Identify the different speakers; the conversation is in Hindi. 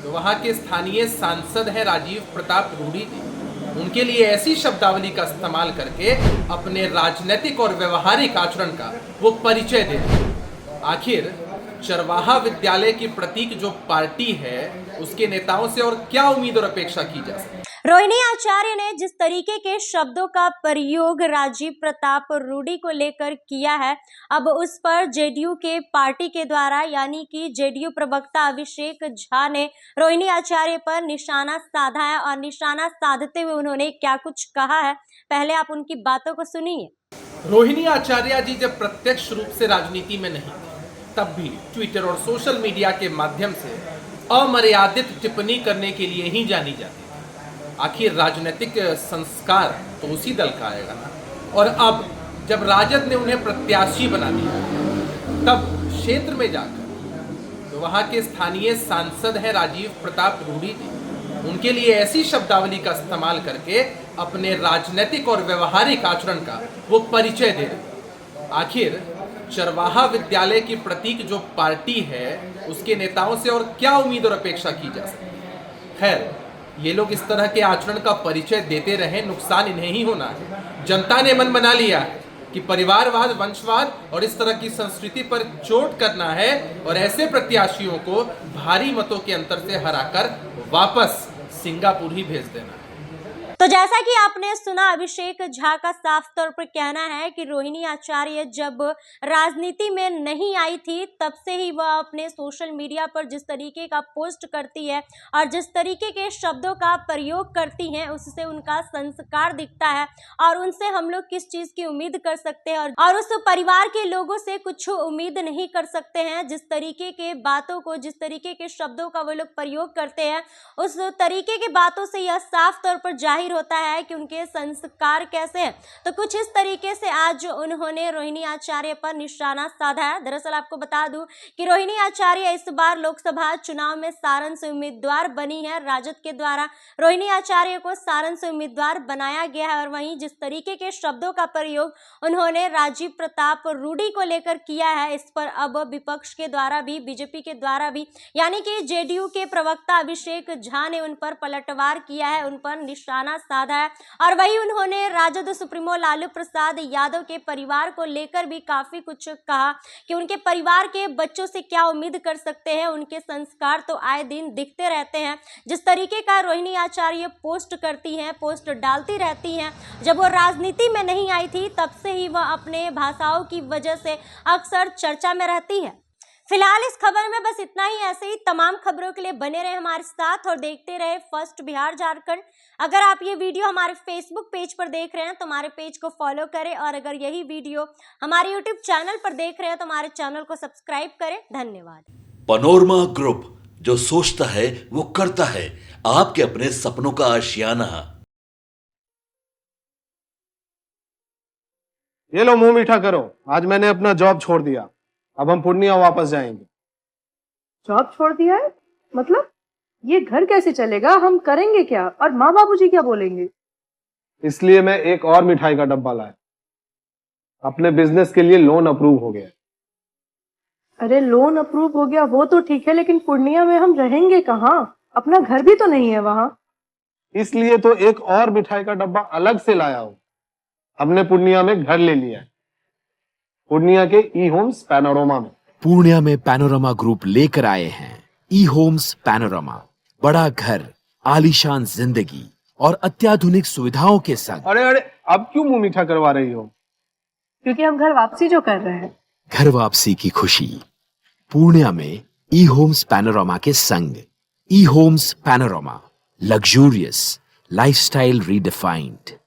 Speaker 1: तो वहाँ के स्थानीय सांसद हैं राजीव प्रताप रूडी जी, उनके लिए ऐसी शब्दावली का इस्तेमाल करके अपने राजनीतिक और व्यवहारिक आचरण का वो परिचय दे रहे हैं। आखिर चरवाहा विद्यालय की प्रतीक जो पार्टी है उसके नेताओं से और क्या उम्मीद और अपेक्षा की जा सकती है।
Speaker 2: रोहिणी आचार्य ने जिस तरीके के शब्दों का प्रयोग राजीव प्रताप रूडी को लेकर किया है, अब उस पर जेडीयू के पार्टी के द्वारा यानी कि जेडीयू प्रवक्ता अभिषेक झा ने रोहिणी आचार्य पर निशाना साधा है और निशाना साधते हुए उन्होंने क्या कुछ कहा है, पहले आप उनकी बातों को सुनिए।
Speaker 1: रोहिणी आचार्य जी जब प्रत्यक्ष रूप से राजनीति में नहीं थे तब भी ट्विटर और सोशल मीडिया के माध्यम से अमर्यादित टिप्पणी करने के लिए ही जानी जाती थी। आखिर राजनीतिक संस्कार तो उसी दल का आएगा ना। और अब जब राजद ने उन्हें प्रत्याशी बना दिया तब क्षेत्र में जाकर तो वहाँ के स्थानीय सांसद हैं राजीव प्रताप रूडी जी, उनके लिए ऐसी शब्दावली का इस्तेमाल करके अपने राजनीतिक और व्यवहारिक आचरण का वो परिचय दे रहे हैं। आखिर चरवाहा विद्यालय की प्रतीक जो पार्टी है उसके नेताओं से और क्या उम्मीद और अपेक्षा की जा सकती है। खैर, ये लोग इस तरह के आचरण का परिचय देते रहे, नुकसान इन्हें ही होना है। जनता ने मन बना लिया है कि परिवारवाद, वंशवाद और इस तरह की संस्कृति पर चोट करना है और ऐसे प्रत्याशियों को भारी मतों के अंतर से हराकर वापस सिंगापुर ही भेज देना है।
Speaker 2: तो जैसा कि आपने सुना, अभिषेक झा का साफ तौर पर कहना है कि रोहिणी आचार्य जब राजनीति में नहीं आई थी तब से ही वह अपने सोशल मीडिया पर जिस तरीके का पोस्ट करती है और जिस तरीके के शब्दों का प्रयोग करती हैं उससे उनका संस्कार दिखता है और उनसे हम लोग किस चीज़ की उम्मीद कर सकते हैं और उस परिवार के लोगों से कुछ उम्मीद नहीं कर सकते हैं। जिस तरीके के बातों को, जिस तरीके के शब्दों का वो लोग प्रयोग करते हैं उस तरीके की बातों से यह साफ तौर पर जाहिर होता है कि उनके संस्कार कैसे हैं। तो कुछ इस तरीके से आज उन्होंने रोहिणी आचार्य पर निशाना साधा है। दरअसल आपको बता दूं कि रोहिणी आचार्य इस बार लोकसभा चुनाव में सारण से उम्मीदवार बनी है। राजद के द्वारा रोहिणी आचार्य को सारण से उम्मीदवार बनाया गया है और वहीं जिस तरीके के शब्दों का प्रयोग उन्होंने राजीव प्रताप रूडी को लेकर किया है, इस पर अब विपक्ष के द्वारा भी, बीजेपी के द्वारा भी यानी कि जेडीयू के प्रवक्ता अभिषेक झा ने उन पर पलटवार किया है, उन पर निशाना साधा है और वही उन्होंने राजद सुप्रीमो लालू प्रसाद यादव के परिवार को लेकर भी काफी कुछ कहा कि उनके परिवार के बच्चों से क्या उम्मीद कर सकते हैं। उनके संस्कार तो आए दिन दिखते रहते हैं। जिस तरीके का रोहिणी आचार्य पोस्ट करती हैं, पोस्ट डालती रहती हैं, जब वो राजनीति में नहीं आई थी तब से ही वह अपने भाषाओं की वजह से अक्सर चर्चा में रहती है। फिलहाल इस खबर में बस इतना ही। ऐसे ही तमाम खबरों के लिए बने रहे हमारे साथ और देखते रहे फर्स्ट बिहार झारखंड। अगर आप ये वीडियो हमारे फेसबुक पेज पर देख रहे हैं तो हमारे पेज को फॉलो करें और अगर यही वीडियो हमारे यूट्यूब चैनल पर देख रहे हैं तो हमारे चैनल को सब्सक्राइब करें। धन्यवाद।
Speaker 3: पनोरमा ग्रुप, जो सोचता है वो करता है। आपके अपने सपनों का आशियाना।
Speaker 4: ये लो, मुंह मीठा करो। आज मैंने अपना जॉब छोड़ दिया, अब हम पूर्णिया वापस जाएंगे।
Speaker 5: जॉब छोड़ दिया है? मतलब ये घर कैसे चलेगा? हम करेंगे क्या और माँ बाबूजी क्या बोलेंगे?
Speaker 4: इसलिए मैं एक और मिठाई का डब्बा लाया। अपने बिजनेस के लिए लोन अप्रूव हो गया।
Speaker 5: अरे लोन अप्रूव हो गया वो तो ठीक है, लेकिन पूर्णिया में हम रहेंगे कहाँ? अपना घर भी तो नहीं है वहाँ।
Speaker 4: इसलिए तो एक और मिठाई का डब्बा अलग से लाया हूँ। हमने पूर्णिया में घर ले लिया है, पूर्णिया के ई होम्स पैनोरमा में।
Speaker 6: पूर्णिया में पैनोरमा ग्रुप लेकर आए हैं ई होम्स पैनोरमा। बड़ा घर, आलीशान जिंदगी और अत्याधुनिक सुविधाओं के संग।
Speaker 4: अरे अरे, अब क्यों मुंह मीठा करवा रही हो?
Speaker 5: क्योंकि हम घर वापसी जो कर रहे हैं।
Speaker 6: घर वापसी की खुशी पूर्णिया में ई होम्स पैनोरमा के संग। E homes panorama, luxurious lifestyle redefined.